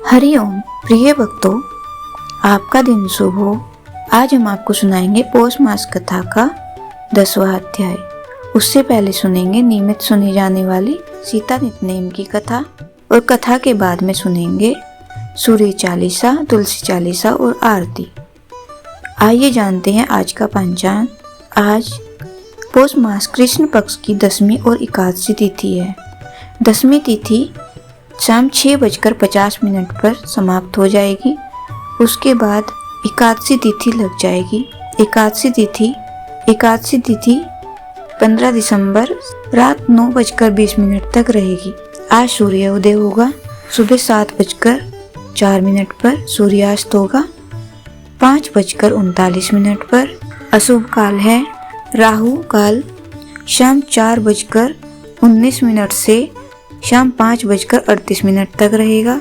हरिओम प्रिय भक्तों, आपका दिन शुभ हो। आज हम आपको सुनाएंगे पौष मास कथा का 10वां अध्याय। उससे पहले सुनेंगे नियमित सुनी जाने वाली सीता नितनेम की कथा और कथा के बाद में सुनेंगे सूर्य चालीसा, तुलसी चालीसा और आरती। आइए जानते हैं आज का पंचांग। आज पौष मास कृष्ण पक्ष की 10वीं और एकादशी तिथि है। 10वीं तिथि शाम 6:50 पर समाप्त हो जाएगी। उसके बाद एकादशी तिथि लग जाएगी। एकादशी तिथि 15 दिसंबर रात 9:20 तक रहेगी। आज सूर्योदय होगा सुबह 7:04 पर। सूर्यास्त होगा 5:39 पर। अशुभ काल है राहु काल शाम 4:19 से शाम 5:38 तक रहेगा।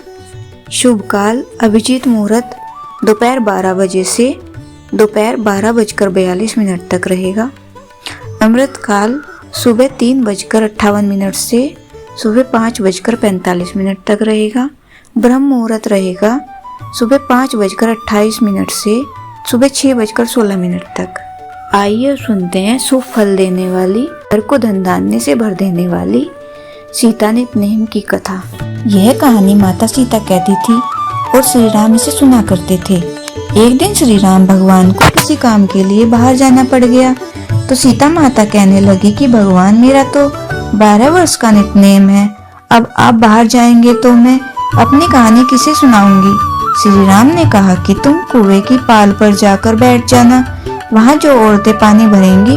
शुभ काल अभिजीत मुहूर्त दोपहर 12 बजे से दोपहर 12:42 तक रहेगा। अमृत काल सुबह 3:58 से सुबह 5:45 तक रहेगा। ब्रह्म मुहूर्त रहेगा सुबह 5:28 से सुबह 6:16 तक। आइए सुनते हैं शुभ फल देने वाली, घर को धन धान्य से भर देने वाली सीता नितनेम की कथा। यह कहानी माता सीता कहती थी और श्री राम इसे सुना करते थे। एक दिन श्री राम भगवान को किसी काम के लिए बाहर जाना पड़ गया तो सीता माता कहने लगी कि भगवान, मेरा तो 12 वर्ष का नितनेम है। अब आप बाहर जाएंगे तो मैं अपनी कहानी किसे सुनाऊंगी। श्री राम ने कहा कि तुम कुएं की पाल पर जाकर बैठ जाना। वहाँ जो औरतें पानी भरेंगी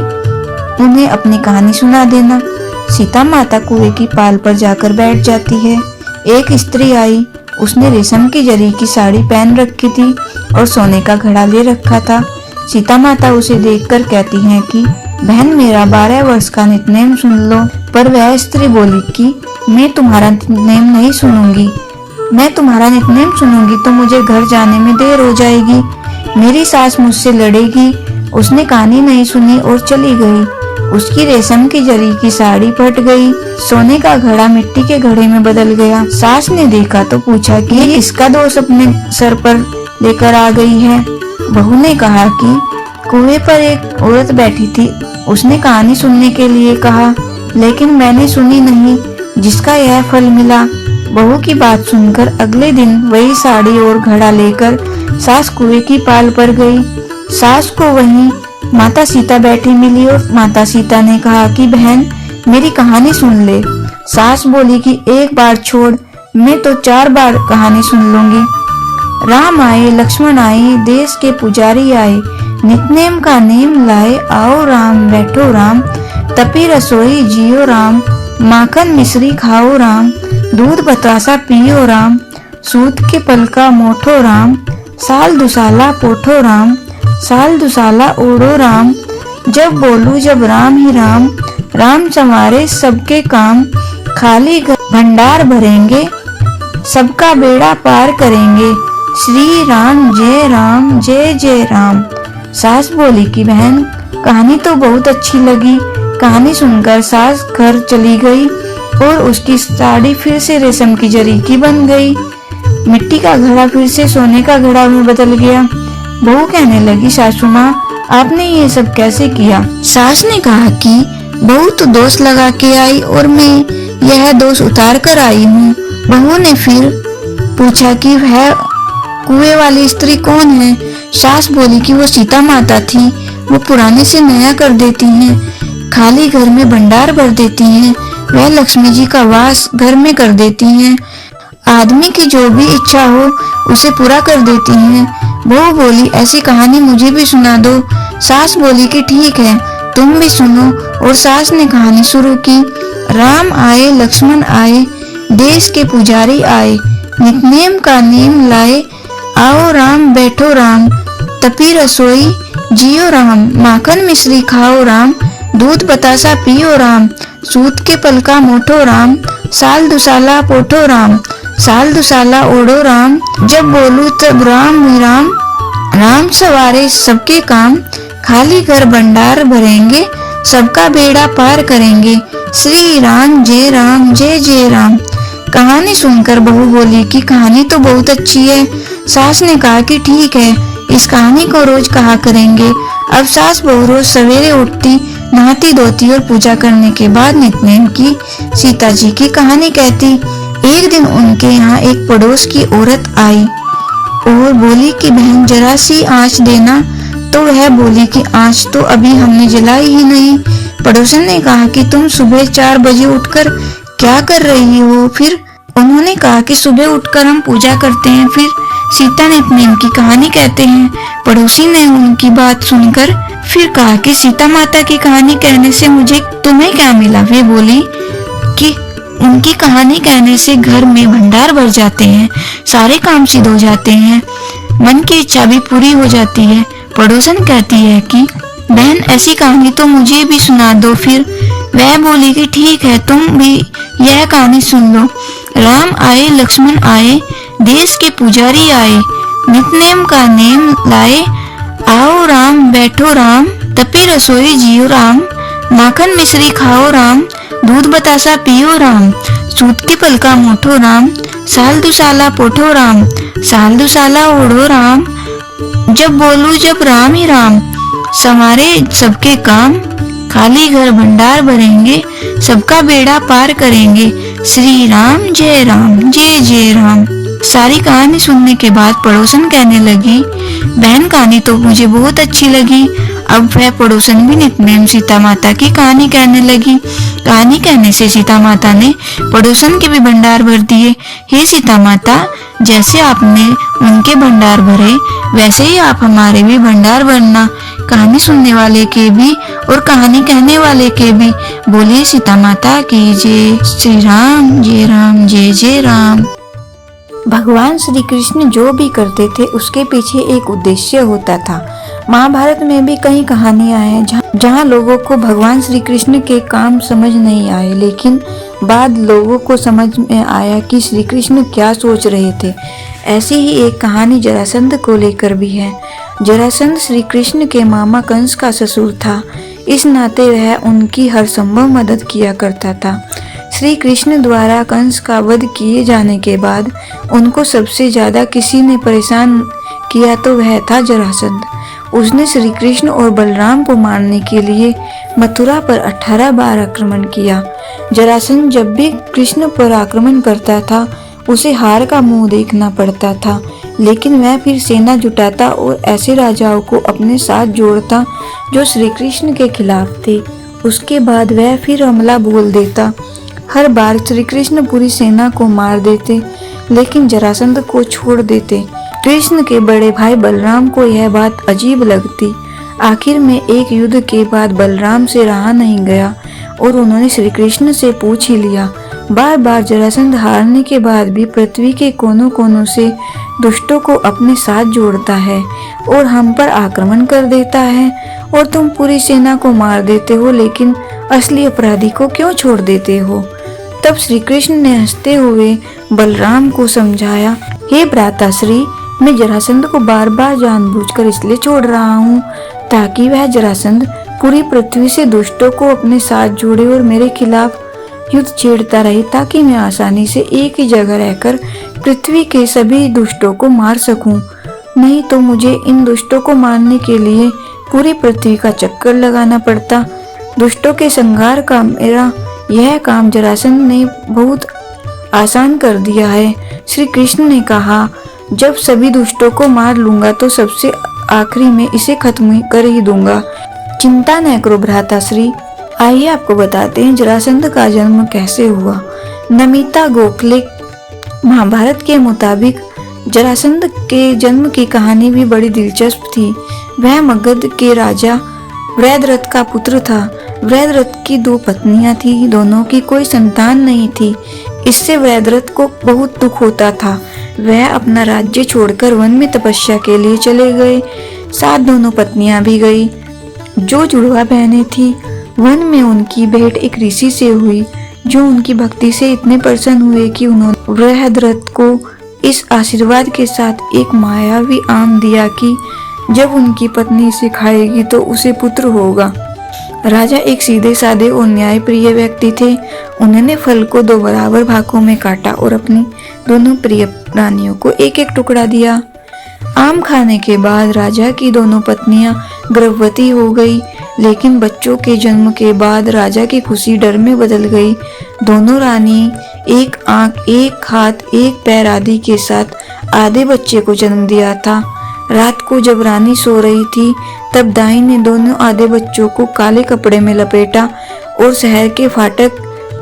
उन्हें अपनी कहानी सुना देना। सीता माता कुएं की पाल पर जाकर बैठ जाती है। एक स्त्री आई, उसने रेशम की जरी की साड़ी पहन रखी थी और सोने का घड़ा ले रखा था। सीता माता उसे देखकर कहती हैं कि बहन, मेरा 12 वर्ष का नितनेम सुन लो। पर वह स्त्री बोली कि मैं तुम्हारा नितनेम नहीं सुनूंगी। मैं तुम्हारा नितनेम सुनूंगी तो मुझे घर जाने में देर हो जाएगी। मेरी सास मुझसे लड़ेगी। उसने कहानी नहीं सुनी और चली गई। उसकी रेशम की जरी की साड़ी फट गई। सोने का घड़ा मिट्टी के घड़े में बदल गया। सास ने देखा तो पूछा कि ये किसका दोष अपने सर पर लेकर आ गई है। बहू ने कहा कि कुएं पर एक औरत बैठी थी, उसने कहानी सुनने के लिए कहा, लेकिन मैंने सुनी नहीं, जिसका यह फल मिला। बहू की बात सुनकर अगले दिन वही साड़ी और घड़ा लेकर सास कुएं की पाल पर गई। सास को वहीं माता सीता बैठी मिली और माता सीता ने कहा कि बहन, मेरी कहानी सुन ले। सास बोली कि एक बार छोड़, मैं तो 4 बार कहानी सुन लूंगी। राम आए, लक्ष्मण आए, देश के पुजारी आए, नितनेम का नेम लाए। आओ राम, बैठो राम, तपी रसोई जियो राम, माखन मिश्री खाओ राम, दूध बतासा पियो राम, सूत के पल का मोठो राम, साल दुसाला पोठो राम, साल दुसाला ओढ़ो राम, जब बोलू जब राम ही राम, राम संवारे सबके काम, खाली भंडार भरेंगे, सबका बेड़ा पार करेंगे, श्री राम जय जय राम। सास बोली कि बहन, कहानी तो बहुत अच्छी लगी। कहानी सुनकर सास घर चली गई और उसकी साड़ी फिर से रेशम की जरी की बन गई। मिट्टी का घड़ा फिर से सोने का घड़ा में बदल गया। बहू कहने लगी, सासू माँ, आपने ये सब कैसे किया। सास ने कहा कि बहू तो दोष लगा के आई और मैं यह दोष उतार कर आई हूँ। बहू ने फिर पूछा कि वह कुएं वाली स्त्री कौन है। सास बोली कि वो सीता माता थी। वो पुराने से नया कर देती हैं, खाली घर में भंडार भर देती हैं, वह लक्ष्मी जी का वास घर में कर देती हैं, आदमी की जो भी इच्छा हो उसे पूरा कर देती हैं। बहू बोली, ऐसी कहानी मुझे भी सुना दो। सास बोली कि ठीक है, तुम भी सुनो। और सास ने कहानी शुरू की। राम आए, लक्ष्मण आए, देश के पुजारी आए, नितनेम का नेम लाए। आओ राम, बैठो राम, तपी रसोई जियो राम, माखन मिश्री खाओ राम, दूध बतासा पियो राम, सूत के पल का मोठो राम, साल दुसाला पोठो राम, साल दुसाला ओढ़ो राम, जब बोलू तब राम ही राम, राम सवारे सबके काम, खाली घर भंडार भरेंगे, सबका बेड़ा पार करेंगे, श्री राम जय जय राम। कहानी सुनकर बहू बोली कि कहानी तो बहुत अच्छी है। सास ने कहा कि ठीक है, इस कहानी को रोज कहा करेंगे। अब सास बहू रोज सवेरे उठती, नहाती धोती और पूजा करने के बाद नित्यनेम की सीता जी की कहानी कहती। एक दिन उनके यहाँ एक पड़ोस की औरत आई और बोली कि बहन जरा सी आँच देना। तो वह बोली कि आँच तो अभी हमने जलाई ही नहीं। पड़ोसन ने कहा कि तुम सुबह 4 बजे उठकर क्या कर रही हो? फिर उन्होंने कहा कि सुबह उठकर हम पूजा करते हैं, फिर सीता नित्यनेम की कहानी कहते हैं। पड़ोसी ने उनकी बात सुनकर फिर कहा कि सीता माता की कहानी कहने से मुझे तुम्हें क्या मिला? वे बोली कि उनकी कहानी कहने से घर में भंडार भर जाते हैं, सारे काम सिद्ध हो जाते हैं, मन की इच्छा भी पूरी हो जाती है। पड़ोसन कहती है कि बहन ऐसी कहानी तो मुझे भी सुना दो। फिर वह बोली कि ठीक है, तुम भी यह कहानी सुन लो। राम आए लक्ष्मण आए, देश के पुजारी आए, नित्यनेम का नेम लाए। आओ राम बैठो राम, तपी रसोई जियो राम, माखन मिश्री खाओ राम, दूध बतासा पियो राम, सूत की पलका मोठो राम, साल दुसाला पोठो राम, साल दुसाला ओढ़ो राम। जब बोलू जब राम ही राम, समारे सबके काम, खाली घर भंडार भरेंगे, सबका बेड़ा पार करेंगे। श्री राम जय जय राम। सारी कहानी सुनने के बाद पड़ोसन कहने लगी, बहन कहानी तो मुझे बहुत अच्छी लगी। अब वह पड़ोसन भी नित्यनेम सीता माता की कहानी कहने लगी। कहानी कहने से सीता माता ने पड़ोसन के भी भंडार भर दिए। हे सीता माता, जैसे आपने उनके भंडार भरे वैसे ही आप हमारे भी भंडार भरना, कहानी सुनने वाले के भी और कहानी कहने वाले के भी। बोलिए सीता माता की जय। श्री राम जय जय राम। भगवान श्री कृष्ण जो भी करते थे उसके पीछे एक उद्देश्य होता था। महाभारत में भी कई कहानियां हैं जहां लोगों को भगवान श्री कृष्ण के काम समझ नहीं आए, लेकिन बाद लोगों को समझ में आया कि श्री कृष्ण क्या सोच रहे थे। ऐसी ही एक कहानी जरासंध को लेकर भी है। जरासंध श्री कृष्ण के मामा कंस का ससुर था, इस नाते वह उनकी हर संभव मदद किया करता था। श्री कृष्ण द्वारा कंस का वध किए जाने के बाद उनको सबसे ज्यादा किसी ने परेशान किया तो वह था जरासंध। उसने श्री कृष्ण और बलराम को मारने के लिए मथुरा पर 18 बार आक्रमण किया। जरासंध जब भी कृष्ण पर आक्रमण करता था उसे हार का मुंह देखना पड़ता था, लेकिन वह फिर सेना जुटाता और ऐसे राजाओं को अपने साथ जोड़ता जो श्री कृष्ण के खिलाफ थे। उसके बाद वह फिर हमला बोल देता। हर बार श्री कृष्ण पूरी सेना को मार देते, लेकिन जरासंध को छोड़ देते। कृष्ण के बड़े भाई बलराम को यह बात अजीब लगती। आखिर में एक युद्ध के बाद बलराम से रहा नहीं गया और उन्होंने श्री कृष्ण से पूछ ही लिया। बार बार जरासंध हारने के बाद भी पृथ्वी के कोनों कोनों से दुष्टों को अपने साथ जोड़ता है और हम पर आक्रमण कर देता है, और तुम पूरी सेना को मार देते हो, लेकिन असली अपराधी को क्यों छोड़ देते हो? तब श्री कृष्ण ने हंसते हुए बलराम को समझाया, हे भ्राताश्री, मैं जरासंध को बार बार जानबूझकर इसलिए छोड़ रहा हूँ ताकि वह जरासंध पूरी पृथ्वी से दुष्टों को अपने साथ जोड़े और मेरे खिलाफ युद्ध छेड़ता रहे, ताकि मैं आसानी से एक ही जगह रहकर पृथ्वी के सभी दुष्टों को मार सकूं। नहीं तो मुझे इन दुष्टों को मारने के लिए पूरी पृथ्वी का चक्कर लगाना पड़ता। दुष्टों के संहार का मेरा यह काम जरासंध ने बहुत आसान कर दिया है। श्री कृष्ण ने कहा, जब सभी दुष्टों को मार लूंगा तो सबसे आखिरी में इसे खत्म कर ही दूंगा। चिंता न करो भ्राताश्री। आइए आपको बताते हैं जरासंध का जन्म कैसे हुआ। नमिता गोखले महाभारत के मुताबिक जरासंध के जन्म की कहानी भी बड़ी दिलचस्प थी। वह मगध के राजा वृत्ररथ का पुत्र था। वृत्ररथ की 2 पत्नियां थी, दोनों की कोई संतान नहीं थी। इससे वृत्ररथ को बहुत दुख होता था। वह अपना राज्य छोड़कर वन में तपस्या के लिए चले गए। साथ दोनों पत्नियां भी गई जो जुड़वा बहनें थी। वन में उनकी भेंट एक ऋषि से हुई जो उनकी भक्ति से इतने प्रसन्न हुए कि उन्होंने वृत्ररथ को इस आशीर्वाद के साथ एक मायावी आम दिया कि जब उनकी पत्नी इसे खाएगी तो उसे पुत्र होगा। राजा एक सीधे साधे और न्यायप्रिय व्यक्ति थे। उन्होंने फल को 2 बराबर भागों में काटा और अपनी दोनों प्रिय रानियों को एक एक टुकड़ा दिया। आम खाने के बाद राजा की दोनों पत्नियां गर्भवती हो गई, लेकिन बच्चों के जन्म के बाद राजा की खुशी डर में बदल गई। दोनों रानी एक आंख, एक हाथ, एक पैर आदि के साथ आधे बच्चे को जन्म दिया था। रात को जब रानी सो रही थी, तब दाई ने दोनों आधे बच्चों को काले कपड़े में लपेटा और शहर के फाटक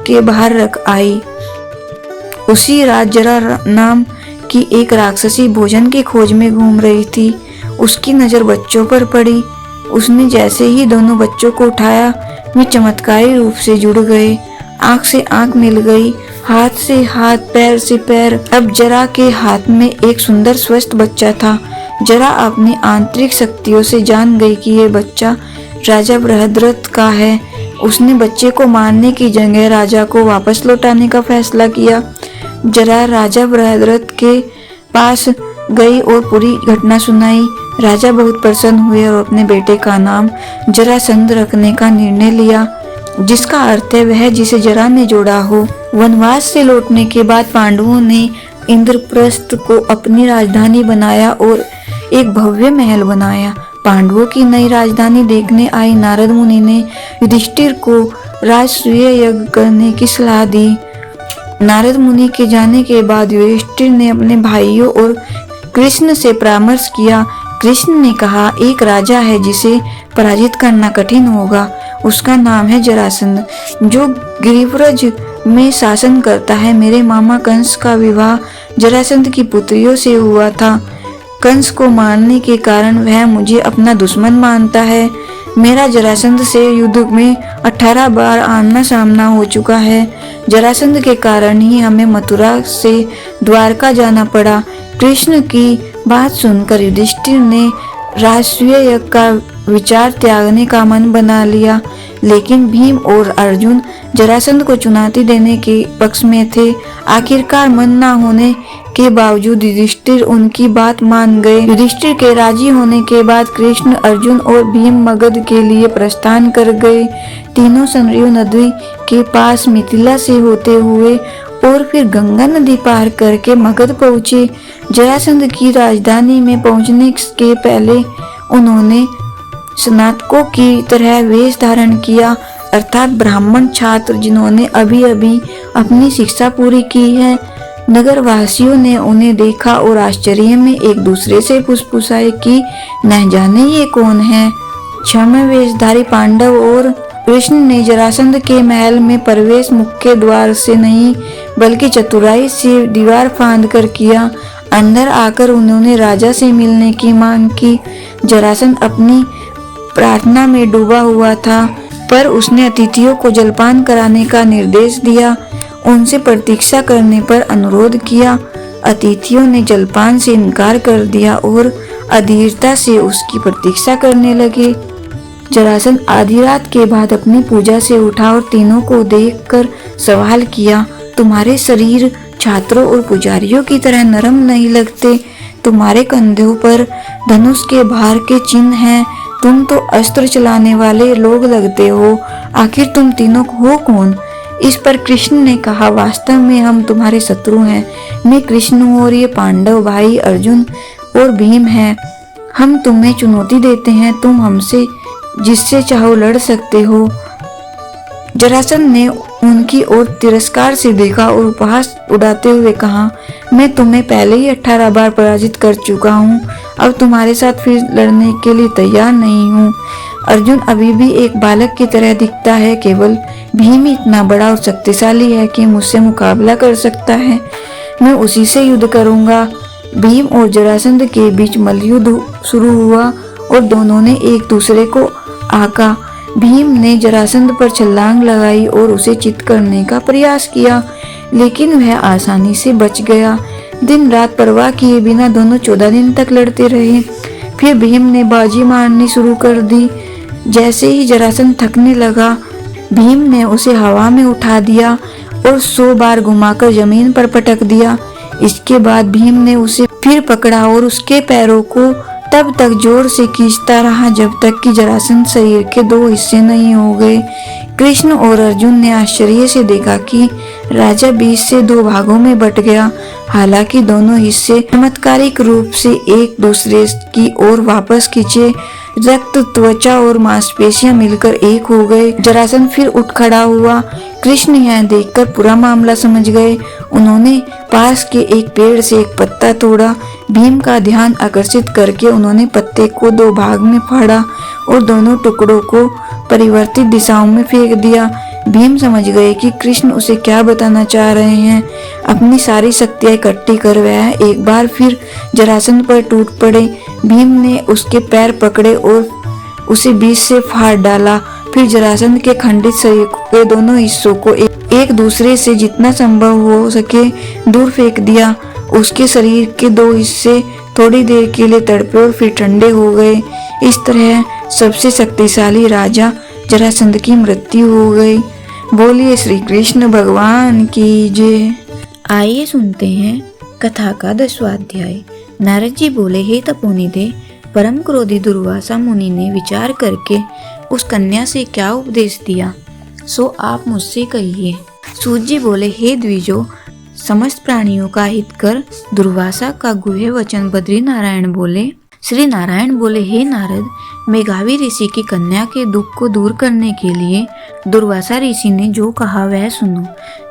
के बाहर रख आई। उसी रात जरा नाम की एक राक्षसी भोजन की खोज में घूम रही थी। उसकी नजर बच्चों पर पड़ी। उसने जैसे ही दोनों बच्चों को उठाया, वे चमत्कारी रूप से जुड़ गए। आंख से आंख मिल गई, हाथ से हाथ, पैर से पैर। अब जरा के हाथ में एक सुंदर स्वस्थ बच्चा था। जरा अपनी आंतरिक शक्तियों से जान गई कि ये बच्चा राजा बृहद्रथ का है। उसने बच्चे को मारने की जगह राजा को वापस लौटाने का फैसला किया। जरा राजा बृहद्रथ के पास गई और पूरी घटना सुनाई। राजा बहुत प्रसन्न हुए और अपने बेटे का नाम जरासंध रखने का निर्णय लिया, जिसका अर्थ है वह जिसे जरा ने जोड़ा हो। वनवास से लौटने के बाद पांडवों ने इंद्रप्रस्थ को अपनी राजधानी बनाया और एक भव्य महल बनाया। पांडवों की नई राजधानी देखने आई नारद मुनि ने युधिष्ठिर को राजसूय यज्ञ करने की सलाह दी। नारद मुनि के जाने के बाद युधिष्ठिर ने अपने भाइयों और कृष्ण से परामर्श किया। कृष्ण ने कहा, एक राजा है जिसे पराजित करना कठिन होगा। उसका नाम है जरासंध, जो गिरिव्रज में शासन करता है। मेरे मामा कंस का विवाह जरासंध की पुत्रियों से हुआ था। कंस को मारने के कारण वह मुझे अपना दुश्मन मानता है। मेरा जरासंध से युद्ध में 18 बार आमना सामना हो चुका है। जरासंध के कारण ही हमें मथुरा से द्वारका जाना पड़ा। कृष्ण की बात सुनकर युधिष्ठिर ने राजसूय यज्ञ का विचार त्यागने का मन बना लिया, लेकिन भीम और अर्जुन जरासंध को चुनौती देने के पक्ष में थे। आखिरकार मन न होने के बावजूद युधिष्ठिर उनकी बात मान गए। युधिष्ठिर के राजी होने के बाद कृष्ण, अर्जुन और भीम मगध के लिए प्रस्थान कर गए। तीनों सरयू नदी के पास मिथिला से होते हुए और फिर गंगा नदी पार करके मगध पहुँचे। जरासंध की राजधानी में पहुँचने के पहले उन्होंने स्नातकों की तरह वेश धारण किया, अर्थात ब्राह्मण छात्र जिन्होंने अभी अभी अपनी शिक्षा पूरी की है। नगर वासियों ने उन्हें देखा और आश्चर्य में एक दूसरे से फुसफुसाए कि न जाने ये कौन है। क्षमा वेशधारी पांडव और कृष्ण ने जरासंध के महल में प्रवेश मुख्य द्वार से नहीं, बल्कि चतुराई से दीवार फांद कर किया। अंदर आकर उन्होंने राजा से मिलने की मांग की। जरासंध अपनी प्रार्थना में डूबा हुआ था, पर उसने अतिथियों को जलपान कराने का निर्देश दिया। उनसे प्रतीक्षा करने पर अनुरोध किया। अतिथियों ने जलपान से इनकार कर दिया और अधीरता से उसकी प्रतीक्षा करने लगे। जरासंध आधी रात के बाद अपनी पूजा से उठा और तीनों को देखकर सवाल किया, तुम्हारे शरीर छात्रों और पुजारियों की तरह नरम नहीं लगते। तुम्हारे कंधों पर धनुष के भार के चिन्ह हैं। तुम तो अस्त्र चलाने वाले लोग लगते हो। आखिर तुम तीनों हो कौन? इस पर कृष्ण ने कहा, वास्तव में हम तुम्हारे शत्रु हैं। मैं कृष्ण हूँ और ये पांडव भाई अर्जुन और भीम हैं। हम तुम्हें चुनौती देते हैं, तुम हमसे जिससे चाहो लड़ सकते हो। जरासंध ने उनकी ओर तिरस्कार से देखा और उपहास उड़ाते हुए कहा, मैं तुम्हें पहले ही 18 बार पराजित कर चुका हूँ। अब तुम्हारे साथ फिर लड़ने के लिए तैयार नहीं हूँ। अर्जुन अभी भी एक बालक की तरह दिखता है। केवल भीम ही इतना बड़ा और शक्तिशाली है कि मुझसे मुकाबला कर सकता है। मैं उसी से युद्ध करूंगा। भीम और जरासंध के बीच मल्लयुद्ध शुरू हुआ और दोनों ने एक दूसरे को आका। भीम ने जरासंध पर छलांग लगाई और उसे चित करने का प्रयास किया, लेकिन वह आसानी से बच गया। दिन रात परवाह किए बिना दोनों 14 दिन तक लड़ते रहे। फिर भीम ने बाजी मारनी शुरू कर दी। जैसे ही जरासंध थकने लगा, भीम ने उसे हवा में उठा दिया और 100 बार घुमाकर जमीन पर पटक दिया। इसके बाद भीम ने उसे फिर पकड़ा और उसके पैरों को तब तक जोर से खींचता रहा जब तक कि जरासंध शरीर के 2 हिस्से नहीं हो गए। कृष्ण और अर्जुन ने आश्चर्य से देखा कि राजा बीच से 2 भागों में बट गया। हालांकि दोनों हिस्से चमत्कारिक रूप से एक दूसरे की ओर वापस खींचे, रक्त, त्वचा और मांसपेशियां मिलकर एक हो गए। जरासंध फिर उठ खड़ा हुआ। कृष्ण यह देखकर पूरा मामला समझ गए। उन्होंने पास के एक पेड़ से एक पत्ता तोड़ा। भीम का ध्यान आकर्षित करके उन्होंने पत्ते को 2 भाग में फाड़ा और दोनों टुकड़ों को परिवर्तित दिशाओं में फेंक दिया। भीम समझ गए कि कृष्ण उसे क्या बताना चाह रहे हैं। अपनी सारी शक्तियां इकट्ठी कर वह एक बार फिर जरासंध पर टूट पड़े। भीम ने उसके पैर पकड़े और उसे बीच से फाड़ डाला। फिर जरासंध के खंडित शरीर के दोनों हिस्सों को एक दूसरे से जितना संभव हो सके दूर फेंक दिया। उसके शरीर के 2 हिस्से थोड़ी देर के लिए तड़पे और फिर ठंडे हो गए। इस तरह सबसे शक्तिशाली राजा जरासंध की मृत्यु हो गई। बोलिए श्री कृष्ण भगवान की जय। आइए सुनते हैं कथा का 10वां अध्याय। नारद जी बोले, हे तपोनिधे, परम क्रोधी दुर्वासा मुनि ने विचार करके उस कन्या से क्या उपदेश दिया, सो आप मुझसे कहिए। सूत जी बोले, हे द्विजो, समस्त प्राणियों का हित कर दुर्वासा का गुह्य वचन बद्री नारायण बोले। श्री नारायण बोले, हे नारद, मेघावी ऋषि की कन्या के दुख को दूर करने के लिए दुर्वासा ऋषि ने जो कहा वह सुनो।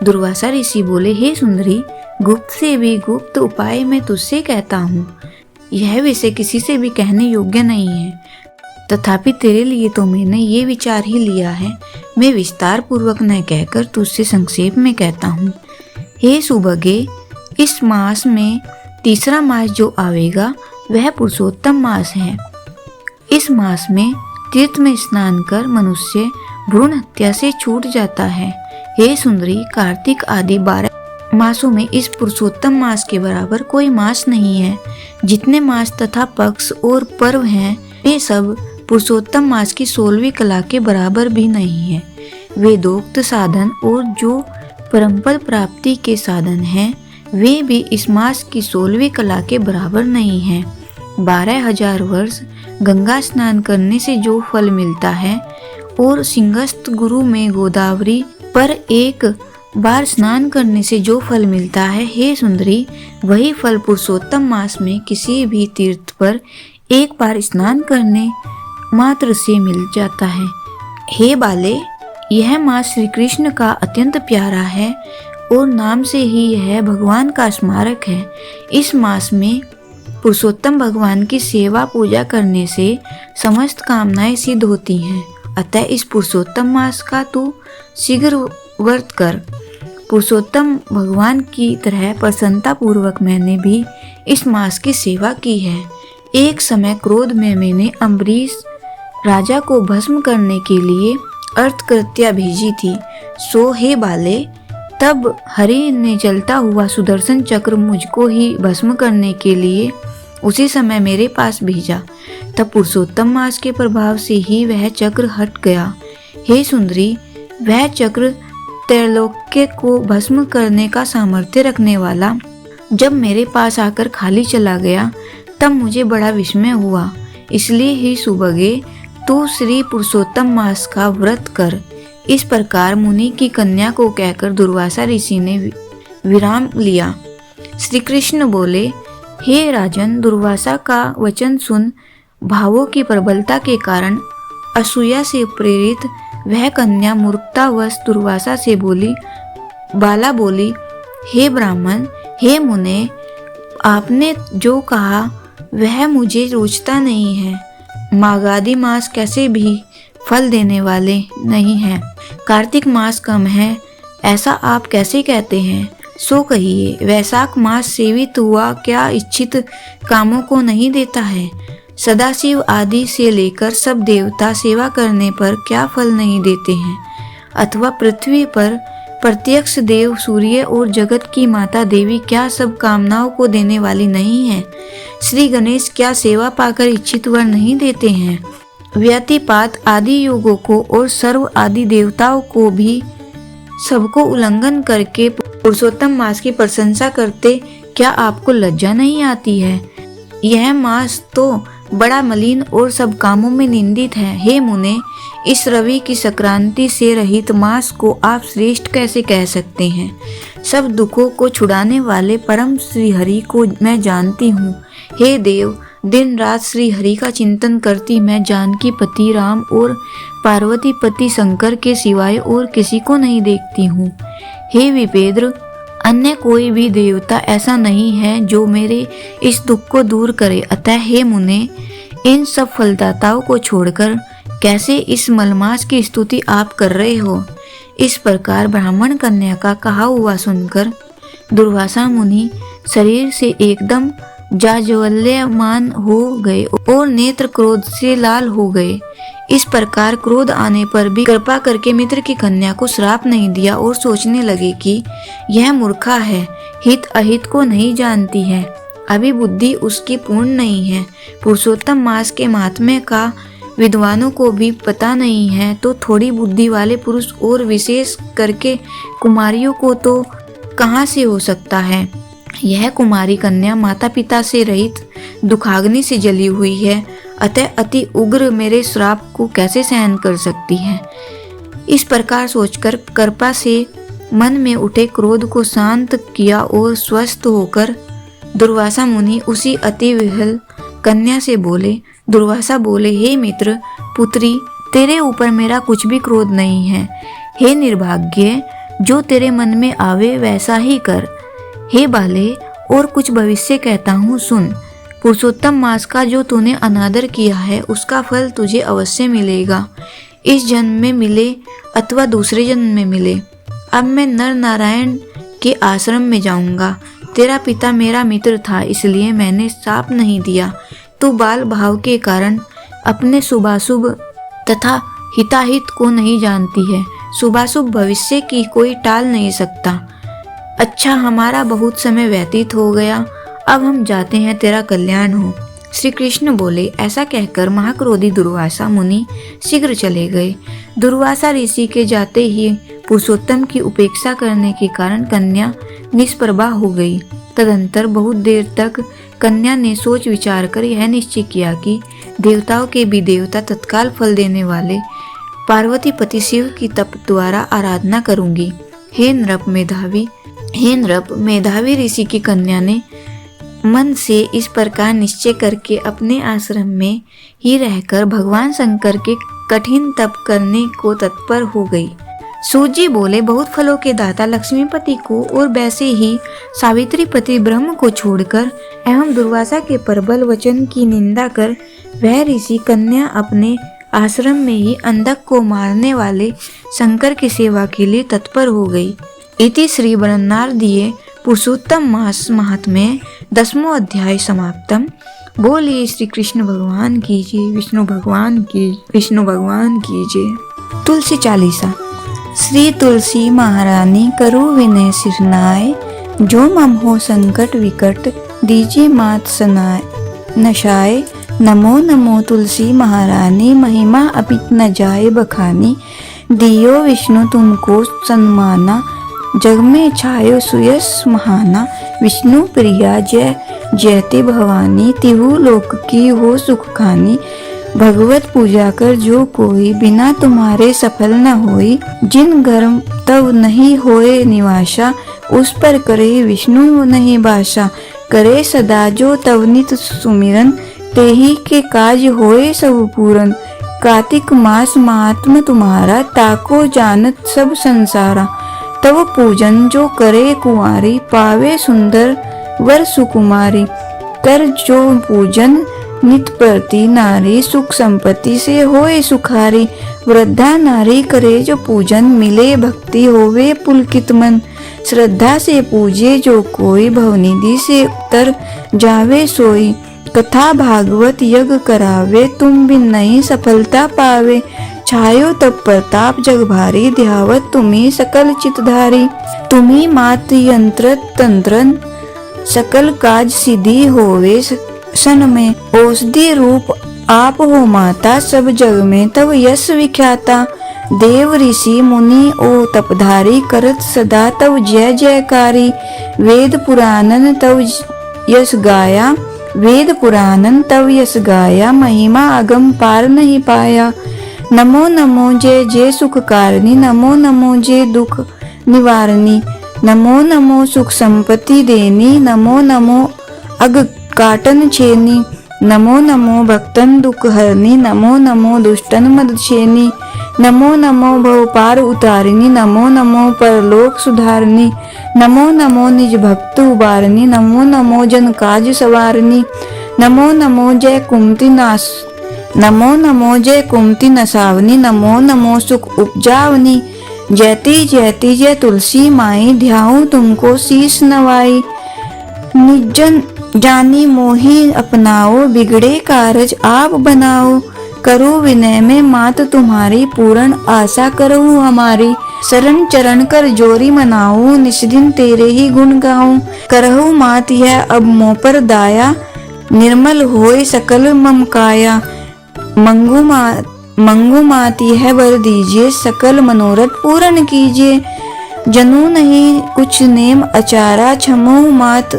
दुर्वासा ऋषि बोले, हे सुंदरी, गुप्त से भी गुप्त उपाय मैं तुझसे कहता हूँ। यह विषय किसी से भी कहने योग्य नहीं है, तथापि तेरे लिए तो मैंने ये विचार ही लिया है। मैं विस्तार पूर्वक न कहकर तुझसे संक्षेप में कहता हूँ। हे सुभगे, इस मास में 3रा मास जो आवेगा वह पुरुषोत्तम मास है। इस मास में तीर्थ में स्नान कर मनुष्य भ्रूण हत्या से छूट जाता है। हे सुंदरी, कार्तिक आदि 12 मासों में इस पुरुषोत्तम मास के बराबर कोई मास नहीं है। जितने मास तथा पक्ष और पर्व हैं, वे सब पुरुषोत्तम मास की 16वीं कला के बराबर भी नहीं है। वेदोक्त साधन और जो परमपद प्राप्ति के साधन हैं, वे भी इस मास की 16वीं कला के बराबर नहीं है। 12,000 वर्ष गंगा स्नान करने से जो फल मिलता है और सिंहस्थ गुरु में गोदावरी पर एक बार स्नान करने से जो फल मिलता है, हे सुंदरी, वही फल पुरुषोत्तम मास में किसी भी तीर्थ पर एक बार स्नान करने मात्र से मिल जाता है। हे बाले, यह मास श्री कृष्ण का अत्यंत प्यारा है और नाम से ही यह भगवान का स्मारक है। इस मास में पुरुषोत्तम भगवान की सेवा पूजा करने से समस्त कामनाएं सिद्ध होती हैं। अतः इस पुरुषोत्तम मास का तू शीघ्र व्रत कर। पुरुषोत्तम भगवान की तरह प्रसन्नता पूर्वक मैंने भी इस मास की सेवा की है। एक समय क्रोध में मैंने अम्बरीश राजा को भस्म करने के लिए अर्थकृत्या भेजी थी। सो हे बाले, तब हरि ने जलता हुआ सुदर्शन चक्र मुझको ही भस्म करने के लिए उसी समय मेरे पास भेजा। तब पुरुषोत्तम मास के प्रभाव से ही वह चक्र हट गया। हे सुंदरी, वह चक्र त्रैलोक्य को भस्म करने का सामर्थ्य रखने वाला जब मेरे पास आकर खाली चला गया, तब मुझे बड़ा विस्मय हुआ। इसलिए ही सुभगे, तू श्री पुरुषोत्तम मास का व्रत कर। इस प्रकार मुनि की कन्या को कहकर दुर्वासा ऋषि ने विराम लिया। श्री कृष्ण बोले, हे राजन, दुर्वासा का वचन सुन। भावों की प्रबलता के कारण असूया से प्रेरित वह कन्या मूर्खतावश दुर्वासा से बोली। बाला बोली, हे ब्राह्मण, हे मुने, आपने जो कहा वह मुझे रोचता नहीं है। माघादी मास कैसे भी फल देने वाले नहीं हैं। कार्तिक मास कम है, ऐसा आप कैसे कहते हैं? सो कहिए, वैशाख मास सेवित हुआ क्या इच्छित कामों को नहीं देता है? सदाशिव आदि से लेकर सब देवता सेवा करने पर क्या फल नहीं देते हैं? अथवा पृथ्वी पर प्रत्यक्ष देव सूर्य और जगत की माता देवी क्या सब कामनाओं को देने वाली नहीं है? श्री गणेश क्या सेवा पाकर इच्छित वर नहीं देते हैं? व्यतिपात आदि योगों को और सर्व आदि देवताओं को भी सबको उल्लंघन करके पुरुषोत्तम मास की प्रशंसा करते क्या आपको लज्जा नहीं आती है? यह मास तो बड़ा मलिन और सब कामों में निंदित है। हे मुने, इस रवि की संक्रांति से रहित मास को आप श्रेष्ठ कैसे कह सकते हैं? सब दुखों को छुड़ाने वाले परम श्री हरि को मैं जानती हूँ। हे देव, दिन रात श्री हरि का चिंतन करती मैं जानकी पति राम और पार्वती पति शंकर के सिवाय और किसी को नहीं देखती हूँ। हे विपेंद्र, अन्य कोई भी देवता ऐसा नहीं है जो मेरे इस दुख को दूर करे। अतः हे मुने, इन सब फलदाताओं को छोड़कर कैसे इस मलमास की स्तुति आप कर रहे हो? इस प्रकार ब्राह्मण कन्या का कहा हुआ सुनकर दुर्वासा मुनि शरीर से एकदम जाज्वल्यमान हो गए और नेत्र क्रोध से लाल हो गए। इस प्रकार क्रोध आने पर भी कृपा करके मित्र की कन्या को श्राप नहीं दिया और सोचने लगे कि यह मूर्खा है, हित अहित को नहीं जानती है, अभी बुद्धि उसकी पूर्ण नहीं है, पुरुषोत्तम मास के महात्म्य का विद्वानों को भी पता नहीं है, तो थोड़ी बुद्धि वाले पुरुष और विशेष करके कुमारियों को तो कहाँ से हो सकता है। यह कुमारी कन्या माता पिता से रहित दुखाग्नि से जली हुई है, अतः अति उग्र मेरे श्राप को कैसे सहन कर सकती है। इस प्रकार सोचकर कृपा से मन में उठे क्रोध को शांत किया और स्वस्थ होकर दुर्वासा मुनि उसी अति विहल कन्या से बोले। दुर्वासा बोले, हे मित्र पुत्री, तेरे ऊपर मेरा कुछ भी क्रोध नहीं है। हे निर्भाग्य, जो तेरे मन में आवे वैसा ही कर। हे बाले, और कुछ भविष्य कहता हूँ सुन। पुरुषोत्तम मास का जो तूने अनादर किया है उसका फल तुझे अवश्य मिलेगा, इस जन्म में मिले अथवा दूसरे जन्म में मिले। अब मैं नर नारायण के आश्रम में जाऊंगा। तेरा पिता मेरा मित्र था, इसलिए मैंने शाप नहीं दिया। तू बाल भाव के कारण अपने शुभाशुभ तथा हिताहित को नहीं जानती है। शुभाशुभ भविष्य की कोई टाल नहीं सकता। अच्छा, हमारा बहुत समय व्यतीत हो गया, अब हम जाते हैं, तेरा कल्याण हो। श्री कृष्ण बोले। ऐसा कहकर महाक्रोधी दुर्वासा मुनि शीघ्र चले गए। दुर्वासा ऋषि के जाते ही पुरुषोत्तम की उपेक्षा करने के कारण कन्या निष्प्रभा हो गई। तदंतर बहुत देर तक कन्या ने सोच विचार कर यह निश्चय किया कि देवताओं के भी देवता तत्काल फल देने वाले पार्वती पति शिव की तप द्वारा आराधना करूंगी। हे नृप मेधावी ऋषि की कन्या ने मन से इस प्रकार निश्चय करके अपने आश्रम में ही रहकर भगवान शंकर के कठिन तप करने को तत्पर हो गई। सूजी बोले, बहुत फलों के दाता लक्ष्मीपति को और वैसे ही सावित्री पति ब्रह्म को छोड़कर एवं दुर्वासा के प्रबल वचन की निंदा कर वह ऋषि कन्या अपने आश्रम में ही अंधक को मारने वाले शंकर की सेवा के लिए तत्पर हो गई। इति श्री बरनार्दीय पुरुषोत्तम मास महात्म्य 10वां अध्याय समाप्तम। बोलिए श्री कृष्ण भगवान की जय, विष्णु भगवान की जय। तुलसी चालीसा। श्री तुलसी महारानी करु विनय सिरनाय, जो मम हो संकट विकट दीजिए मात सनाय नशाय। नमो नमो तुलसी महारानी, महिमा अपित न जाए बखानी। दियो विष्णु तुमको सन्माना, जग में छायो सुयस महाना। विष्णु प्रिया जय जयते भवानी, तिहु लोक की हो सुख खानी। भगवत पूजा कर जो कोई, बिना तुम्हारे सफल न होई। जिन घर तव नहीं होए निवासा, उस पर करे विष्णु नहीं बासा। करे सदा जो तव नित सुमिरन, तेहि के काज होए सब पूरन। कार्तिक मास महात्म तुम्हारा, ताको जानत सब संसारा। तव पूजन जो करे कुंवारी, पावे सुंदर वर सुकुमारी। कर जो पूजन नित प्रति नारी, सुख संपत्ति से होए सुखारी। वृद्धा नारी करे जो पूजन, मिले भक्ति होवे पुलकित मन। श्रद्धा से पूजे जो कोई, भवनिधि से उतर जावे सोई। कथा भागवत यज्ञ करावे, तुम बिन नहीं सफलता पावे। छायो तब प्रताप जग भारी, ध्यावत तुम्ही सकल चितधारी। तुम्ही मात यंत्र तंत्रन, सकल काज सिद्धि होवे सन में। औषधि रूप आप हो माता, सब जग में तब यश विख्याता। देव ऋषि मुनि ओ तपधारी, करत सदा तब जय जयकारी। वेद पुराणन तब यश गाया, वेद पुराणन तव यस गाया, महिमा अगम पार नहीं पाया। नमो नमो जय जय सुख कारणी, नमो नमो जय दुख निवारणी, नमो नमो सुख संपत्ति देनी, नमो नमो अग काटन छेनी, नमो नमो भक्तन दुख हरनी, नमो नमो दुष्टन मद छेनी, नमो नमो भव पार उतारिणी, नमो नमो परलोक सुधारनी, नमो नमो निज भक्त उबारनी, नमो नमो जन काज सवारनी, नमो नमो जय कुमति नाश, नमो नमो जय कुमति नसावनी, नमो नमो सुख उपजावनी, जयति जयति जय तुलसी माई, ध्याऊं तुमको शीस नवाई, निजन जानी मोही अपनाओ, बिगड़े कारज आप बनाओ, करो विनय में मात तुम्हारी, पूर्ण आशा करो हमारी, शरण चरण कर जोरी मनाऊं, निस्दिन तेरे ही गुण गाऊं, करहु मात यह अब मोह पर दाया, निर्मल होए सकल मम काया, मंगू मात यह वर दीजिए, सकल मनोरथ पूर्ण कीजिए, जनू नहीं कुछ नेम अचारा, क्षमो मात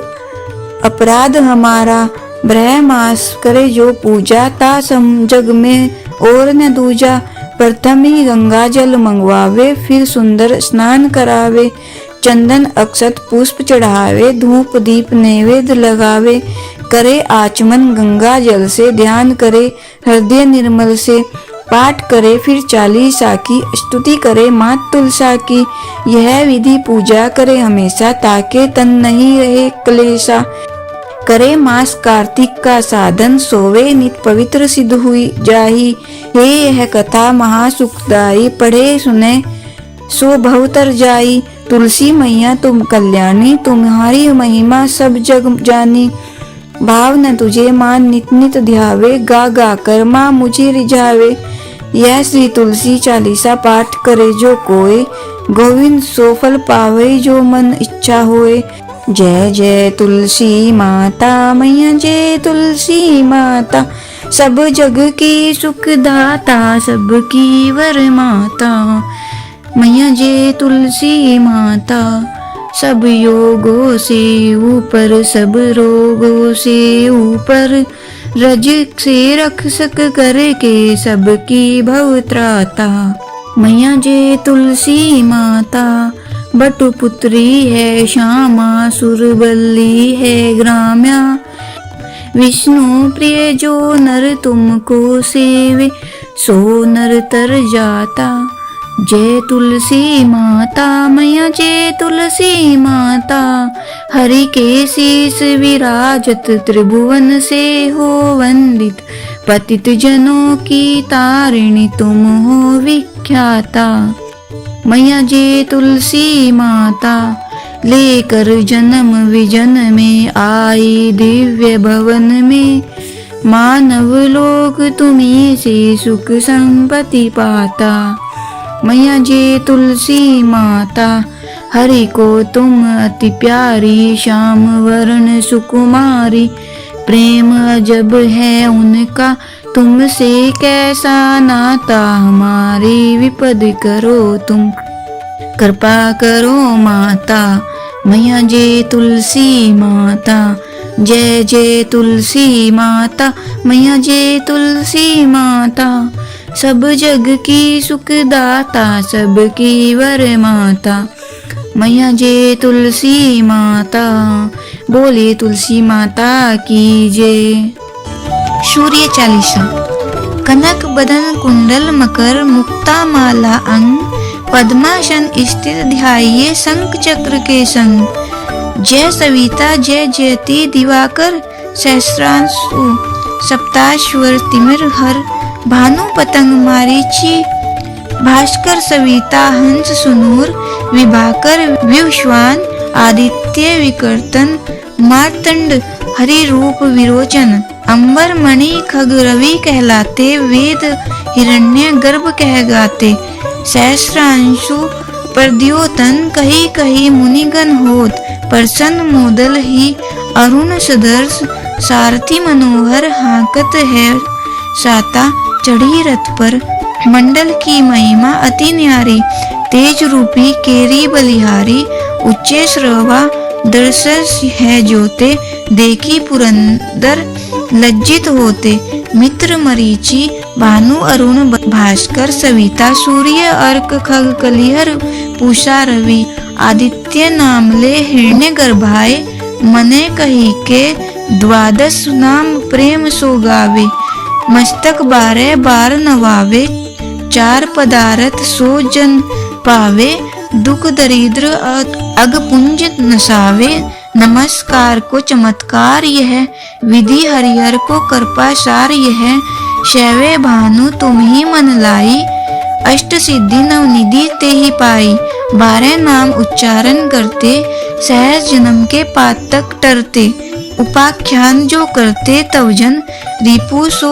अपराध हमारा, ब्रह मास करे जो पूजा, ता सम जग में और न दूजा, प्रथम ही गंगा जल मंगवावे, फिर सुंदर स्नान करावे, चंदन अक्षत पुष्प चढ़ावे, धूप दीप नैवेद्य लगावे, करे आचमन गंगा जल से, ध्यान करे हृदय निर्मल से, पाठ करे फिर चालीसा की, स्तुति करे मात तुलसा की, यह विधि पूजा करे हमेशा, ताके तन नहीं रहे क्लेशा, करे मास कार्तिक का साधन, सोवे नित पवित्र सिद्ध हुई जाही, हे यह कथा महासुखदाई, पढ़े सुने सो भवतर जाई, तुलसी मैया तुम कल्याणी, तुम्हारी महिमा सब जग जानी, भाव न तुझे मान नित नित ध्यावे, गा गा कर माँ मुझे रिझावे, यह श्री तुलसी चालीसा पाठ करे जो कोय, गोविंद सो फल पावे जो मन इच्छा होए, जय जय तुलसी माता मैया, जय तुलसी माता, सब जग की सुखदाता, सबकी वर माता, मैया जय तुलसी माता, सब योगों से ऊपर, सब रोगों से ऊपर, रज से रक्षक करके सबकी भव त्राता, मैया जय तुलसी माता, बटुपुत्री है श्यामा, सुरबल्ली है ग्राम्या, विष्णु प्रिय जो नर तुमको सेवे, सो नर तर जाता, जय तुलसी माता मैया जय तुलसी माता, हरि के शीस विराजत त्रिभुवन से हो वंदित, पतित जनों की तारिणी तुम हो विख्याता, मैया जय तुलसी माता, लेकर जन्म विजन में आई दिव्य भवन में, मानव लोग तुम्हीं से सुख संपत्ति पाता, मैया जय तुलसी माता, हरि को तुम अति प्यारी, श्याम वर्ण सुकुमारी, प्रेम अजब है उनका तुमसे कैसा नाता, हमारी विपद करो तुम कृपा करो माता, मैया जय तुलसी माता, जय जय तुलसी माता, मैया जय तुलसी माता, सब जग की सुखदाता, सबकी वर माता, मैया जय तुलसी माता, बोले तुलसी माता की जय। सूर्य चालीसा। कनक बदन कुंडल मकर, मुक्ता माला अंग, पद्मासन स्थित ध्याये शंख चक्र के संग, जय सविता जय जयति दिवाकर, सहस्रांशु सप्ताश्वर तिमिर हर, भानु पतंग मारीची, भास्कर सविता हंस सुनूर, विभाकर विश्वान, आदित्य विकर्तन, मार्तंड हरि रूप विरोचन, अंबर मणि खग रवि कहलाते, वेद हिरण्य गर्भ कह गाते, सहस्रांशु प्रद्योतन, कही कही मुनिगण होत, प्रसन्न मोदल ही अरुण सदर्श, सारथी मनोहर हाकत है साता, चढ़ी रथ पर, मंडल की महिमा अति न्यारी, तेज रूपी केरी बलिहारी, उच्चे श्रवा दर्शस है जोते, देखी पुरंदर लज्जित होते। मित्र मरीचि, भानु, अरुण, भास्कर, सविता, सूर्य, अर्क, खग, कलिहर, पूषा, रवि, आदित्य नामले हिरण्य गर्भाए, मने कही के द्वादश नाम प्रेम सो गावे। मस्तक 12 बार नवावे, 4 पदार्थ सो जन पावे, दुख दरिद्र अगपुंज नसावे। नमस्कार को चमत्कार यह, विधि हरिहर को कृपा सार यह। शैवे भानु तुम ही मन लाई, अष्ट सिद्धि नवनिधि ते ही पाई। 12 नाम उच्चारण करते, सहज जन्म के पातक टरते। उपाख्यान जो करते तव जन, रिपु सो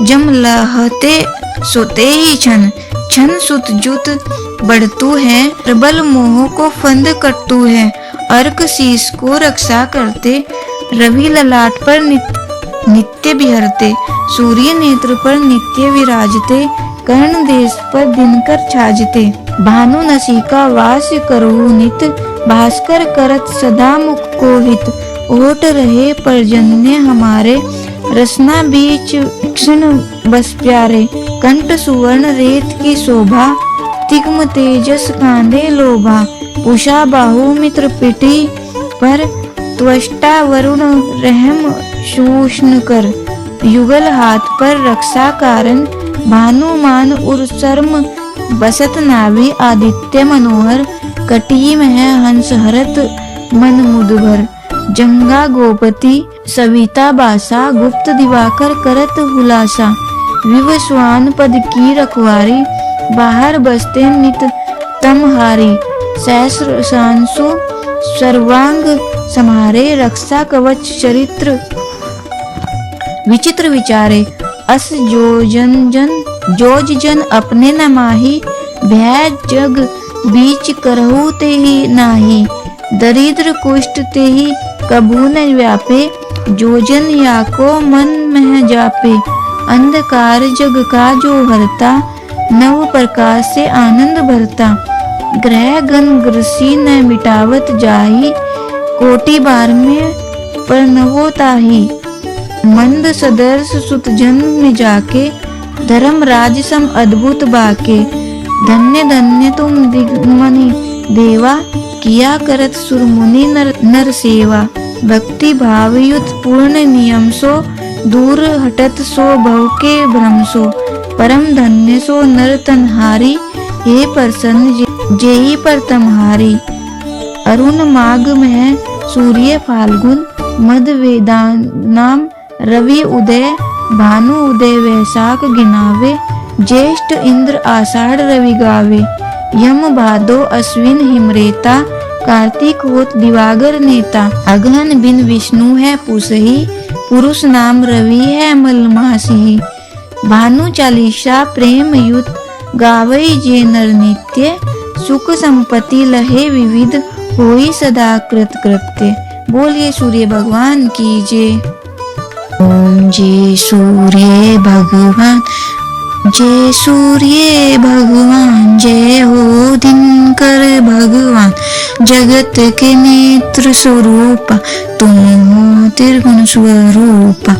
जम लहते सोते ही छन। छन सुत जुत बढ़तु है, प्रबल मोह को फंद कटतु है। अर्क शीश को रक्षा करते, रवि ललाट पर नित्य बिहरते। सूर्य नेत्र पर नित्य विराजते, कर्ण देश पर दिनकर छाजते। भानु नसिका वास करहु नित, भास्कर करत सदा मुख को हित। ओट रहे पर्जन्य हमारे, रसना बीच क्षण बस प्यारे। कंठ सुवर्ण रेत की शोभा, तिग्म तेजस कांधे लोभा। उषा बाहु मित्र पिटी पर, त्वष्टा वरुण रहम शूष्ण कर। युगल हाथ पर रक्षा कारण, भानुमान उर शर्म बसत नाभि। आदित्य मनोहर, कटी में हंस हरत मन मुदभर। जंगा गोपति, सविता बासा, गुप्त दिवाकर करत हुलासा। विवस्वान पद की रखवारी, बाहर बसते नित तमहारी। सहस्र सांसु सर्वांग समारे, रक्षा कवच चरित्र विचित्र विचारे। अस जोज जन अपने न माही, भय जग बीच करहु ते ही नाही। दरिद्र कुष्ठ ते ही कबू न व्यापे, जोजन या को मन में जापे। अंधकार जग का जो हरता, नव प्रकाश से आनंद भरता। ग्रह गण ग्रसी न मिटावत जाही, कोटि बार में परनवो ताही। मंद सदर्श सुत जन्म में जाके, धर्म राज सम अद्भुत बाके। धन्य धन्य तुम दिग्मनि देवा, किया करत सुरमुनि नर सेवा। भक्ति भावयुत पूर्ण नियम सो, दूर हटत सो भव के भ्रम सो। परम धन्य सो नर तनहारी, हे प्रसन्न जेहि पर तमहारी। अरुण माघ में सूर्य फाल्गुन, मद वेदानाम रवि उदय। भानु उदय वैशाख गिनावे, ज्येष्ठ इंद्र आषाढ़ रवि गावे। यम भादो अश्विन हिमरेता, कार्तिक होत दिवागर नेता। अगहन बिन विष्णु है पुसही, पुरुष नाम रवि है मलमासी। भानु चालीसा प्रेम युत, गावई जे नर नित्य। सुख संपत्ति लहे विविध, होई सदा कृत कृत्य। बोलिए सूर्य भगवान की जय। ओम जय सूर्य भगवान, जय सूर्य भगवान। जय हो दिनकर भगवान, जगत के नेत्र स्वरूपा। तुम हो त्रिगुण स्वरूपा,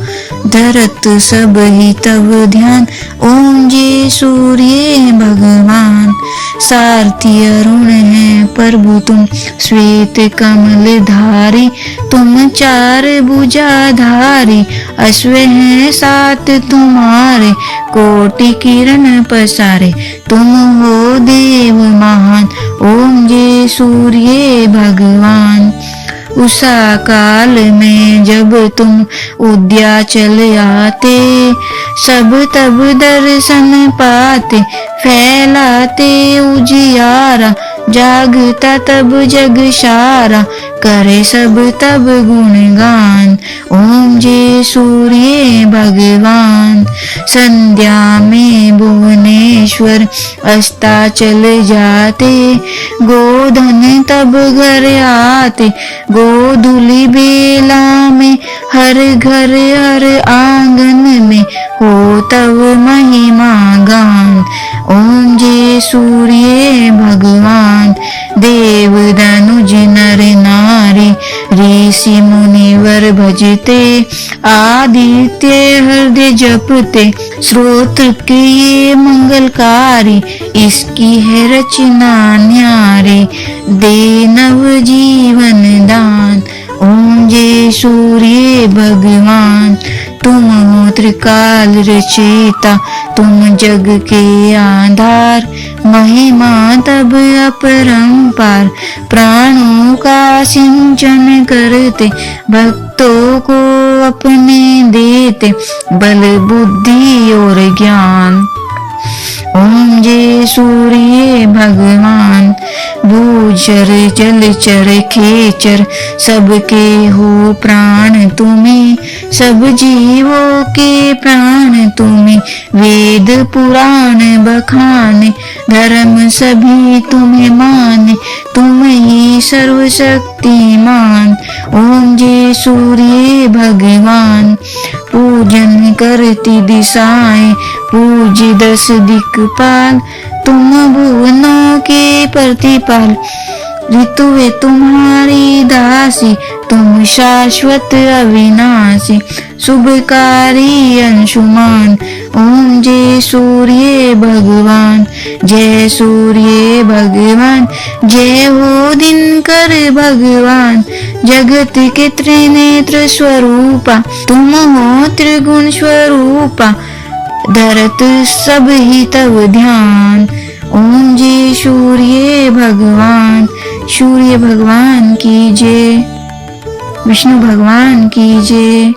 धरत सब ही तब ध्यान। ओम जय सूर्य भगवान। सारथी अरुण है प्रभु तुम, श्वेत कमल धारी। तुम 4 भुजाधारी, अश्व हैं 7 तुम्हारे। कोटि किरण पसारे, तुम हो देव महान। ओम जय सूर्य भगवान। उषा काल में जब तुम उद्याचल आते, सब तब दर्शन पाते। फैलाते उजियारा, जागता तब जग सारा। करे सब तब गुणगान, ओम जय सूर्य भगवान। संध्या में भुवनेश्वर अस्ताचल जाते। गोधन तब घर आते, गोधूलि बेला में। हर घर हर आंगन में हो तब महिमा गान। ओम जय सूर्य भगवान। देव धनुज नर नारी, री ऋषि मुनिवर भजते, आदित्य हृदय जपते, श्रोत्र के ये मंगलकारी, इसकी है रचना न्यारी, दे नव जीवन दान। ओम जय सूर्य भगवान, तुम हो त्रिकाल रचयिता, तुम जग के आधार, महिमा तब अपरंपार, प्राणों का सिंचन करते, भक्तों को अपने देते, बल बुद्धि और ज्ञान। ओम जय सूर्य भगवान, भूचर जलचर खेचर, सबके हो प्राण तुम्हें, सब जीवों के प्राण तुम्हें, वेद पुराण बखाने, धर्म सभी तुम्हें माने, तुम ही सर्वशक्तिमान। ओम जय सूर्य भगवान, पूजन करती दिशाएं, पूज्य दस दिक्पाल, तुम भुवनों के प्रतिपाल, ऋतुए तुम्हारी दासी, तुम शाश्वत अविनाशी, शुभकारी अंशुमान। ओम जय सूर्य भगवान, जय सूर्य भगवान, जय हो दिनकर भगवान, जगत के त्रिनेत्र स्वरूपा, तुम हो त्रिगुण स्वरूपा, धरत सब ही तव ध्यान। ओम जय सूर्य भगवान, सूर्य भगवान की जय, विष्णु भगवान की जय।